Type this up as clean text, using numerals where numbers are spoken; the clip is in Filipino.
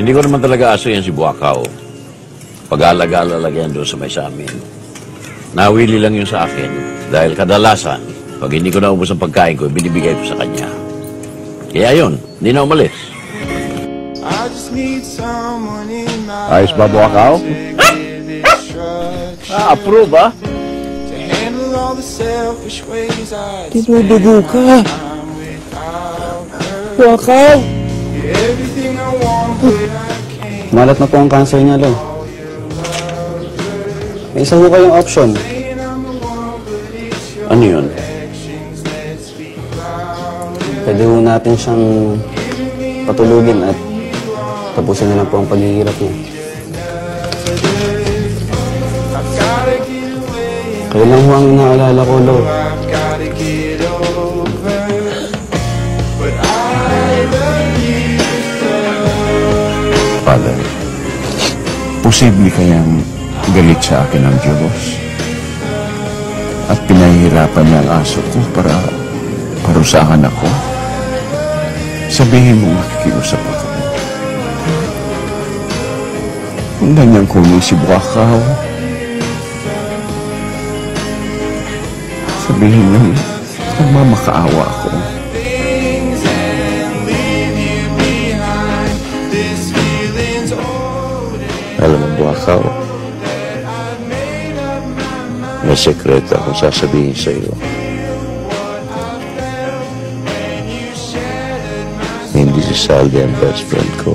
Hindi ko naman talaga aso yan si Buakaw. Pag-alaga-alaga yan doon sa may sa amin. Nawili lang yun sa akin dahil kadalasan, pag hindi ko naubos ang pagkain ko, binibigay ko sa kanya. Kaya yun, hindi na umalis. Ayos ba, Buakaw? Approve, ha? Tinudugo ka. Buakaw! Malat na po ang cancer niya, Lo. May isa po kayong option. Ano yun? Pwede po natin siyang patulugin at tapusin na lang po ang paghihirap niya. Kaya lang po ang inaalala ko, Lo. Father, posible kayang galit sa akin ang Diyos at pinahihirapan niya ang aso ko para parusahan ako? Sabihin mo makikiusap ako. Kung ganyan kunin si Buakaw, sabihin mo, nagmamakaawa ako. Alam mo, Buakaw, may sekreto akong sasabihin sa iyo. Hindi si Saldi ang best friend ko.